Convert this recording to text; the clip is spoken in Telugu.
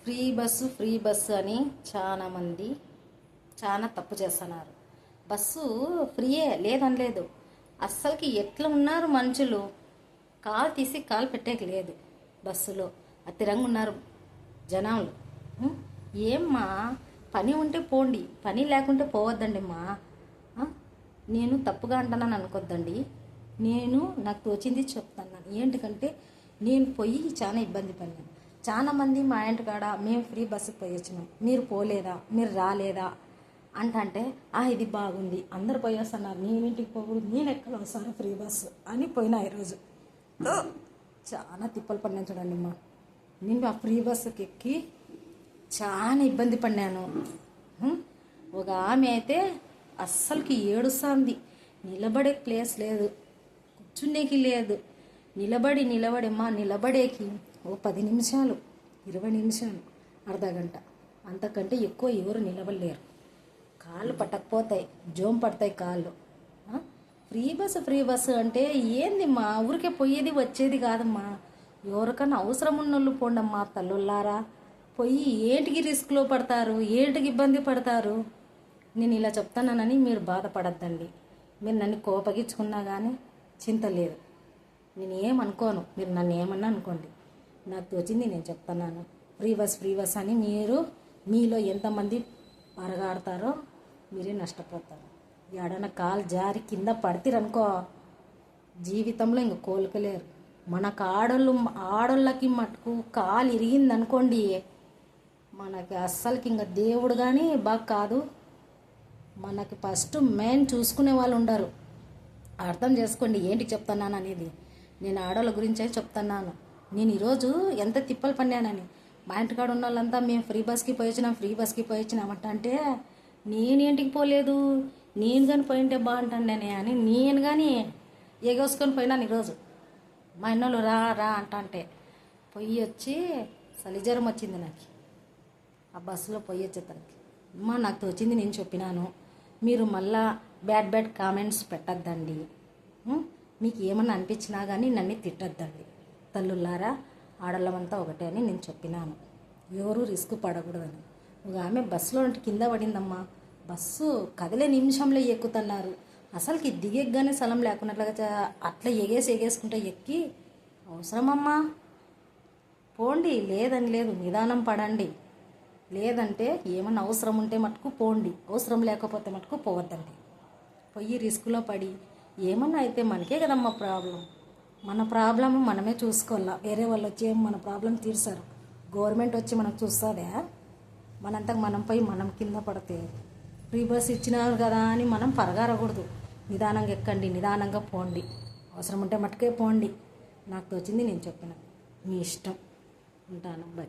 ఫ్రీ బస్సు అని చాలామంది చాలా తప్పు చేస్తున్నారు. బస్సు ఫ్రీయే లేదనలేదు. అస్సలకి ఎట్లా ఉన్నారు మనుషులు, కాలు తీసి కాలు పెట్టేకి లేదు. బస్సులో అతిరంగా ఉన్నారు జనాలు. ఏమ్మా, పని ఉంటే పోండి, పని లేకుంటే పోవద్దండి మా. నేను తప్పుగా అంటున్నాను అనుకోద్దండి. నాకు తోచింది చెప్తున్నాను. ఏంటికంటే నేను పోయి చాలా ఇబ్బంది పడినాను. చాలామంది మా ఇంటి కాడ మేము ఫ్రీ బస్సుకి పోయి వచ్చినాం, మీరు పోలేదా, మీరు రాలేదా అంటే ఇది బాగుంది, అందరు పోయి వస్తున్నారు, నేను ఇంటికి పోకూడదు, నేను ఎక్కడ వస్తాను ఫ్రీ బస్సు అని పోయినా. ఈరోజు చాలా తిప్పలు పడినాను చూడండి అమ్మా. నేను ఆ ఫ్రీ బస్సుకి ఎక్కి చాలా ఇబ్బంది పడినాను. ఒక ఆమె అయితే అస్సలకి ఏడుస్తుంది. నిలబడే ప్లేస్ లేదు, కూర్చునేకి లేదు. నిలబడేమ్మా, నిలబడేకి 10 నిమిషాలు, 20 నిమిషాలు, అర్ధగంట, అంతకంటే ఎక్కువ ఎవరు నిలబడలేరు. కాళ్ళు పట్టకపోతాయి, జోం పడతాయి కాళ్ళు. ఫ్రీ బస్సు అంటే ఏంది మా, ఊరికే పోయేది వచ్చేది కాదమ్మా. ఎవరికన్నా అవసరం ఉన్నోళ్ళు పోండమ్మా తల్లుల్లారా. పోయి ఏంటికి రిస్క్లో పడతారు, ఏంటికి ఇబ్బంది పడతారు. నేను ఇలా చెప్తానని మీరు బాధపడద్దండి. మీరు నన్ను కోపగించుకున్నా కానీ చింత లేదు, నేను ఏమనుకోను. మీరు నన్ను ఏమన్నా అనుకోండి, నాకు తోచింది నేను చెప్తున్నాను. ఫ్రీ బస్ అని మీలో ఎంతమంది పరగాడతారో మీరే నష్టపోతారు. ఎడన కాలు జారి కింద పడితేరనుకో జీవితంలో ఇంక కోలుకోలేరు. మనకు ఆడోళ్ళకి మటుకు కాలు ఇరిగిందనుకోండి, మనకి అస్సలకి ఇంకా దేవుడు కానీ బాగా కాదు. మనకి ఫస్ట్ మెయిన్ చూసుకునే వాళ్ళు ఉండరు. అర్థం చేసుకోండి ఏంటికి చెప్తున్నాను అనేది. నేను ఆడవాళ్ళ గురించే చెప్తున్నాను. నేను ఈరోజు ఎంత తిప్పలు పడినానని. మా ఇంటికాడ ఉన్న వాళ్ళంతా మేము ఫ్రీ బస్కి పోయి వచ్చినామంటే నేనేంటికి పోలేదు, నేను కానీ పోయింటే బాగుంటానే అని నేను కానీ ఎగోసుకొని పోయినాను ఈరోజు. మా ఇన్నోళ్ళు రా అంటే పొయ్యి వచ్చి చలిజ్వరం వచ్చింది నాకు ఆ బస్సులో పోయి వచ్చేతనికి. నాకు తోచింది నేను చెప్పినాను. మీరు మళ్ళా బ్యాడ్ కామెంట్స్ పెట్టద్దండి. మీకు ఏమన్నా అనిపించినా కానీ నన్ను తిట్టద్దండి. తల్లులారా, ఆడళ్ళమంతా ఒకటే అని నేను చెప్పినాను. ఎవరు రిస్క్ పడకూడదని. ఒక ఆమె బస్సులో కింద పడిందమ్మా. బస్సు కదిలే నిమిషంలో ఎక్కుతున్నారు. అసలుకి దిగెగ్గానే స్థలం లేకున్నట్లుగా అట్లా ఎగేసుకుంటే ఎక్కి అవసరమమ్మా. పోండి, లేదని లేదు, నిదానం పడండి. లేదంటే ఏమన్నా అవసరం ఉంటే మటుకు పోండి, అవసరం లేకపోతే మటుకు పోవద్దండి. పోయి రిస్క్లో పడి ఏమన్నా అయితే మనకే కదమ్మా ప్రాబ్లం. మన ప్రాబ్లం మనమే చూసుకోవాలా. వేరే వాళ్ళు వచ్చి మన ప్రాబ్లం తీర్చారు. గవర్నమెంట్ వచ్చి మనకు చూస్తుందా? మనంతకు మనం పోయి మనం కింద పడితే ఫ్రీ బస్ ఇచ్చినారు కదా అని మనం పరగారకూడదు. నిదానంగా ఎక్కండి, నిదానంగా పోండి, అవసరం ఉంటే మటుకే పోండి. నాకు తోచింది నేను చెప్పిన. మీ ఇష్టం. ఉంటాను, బై.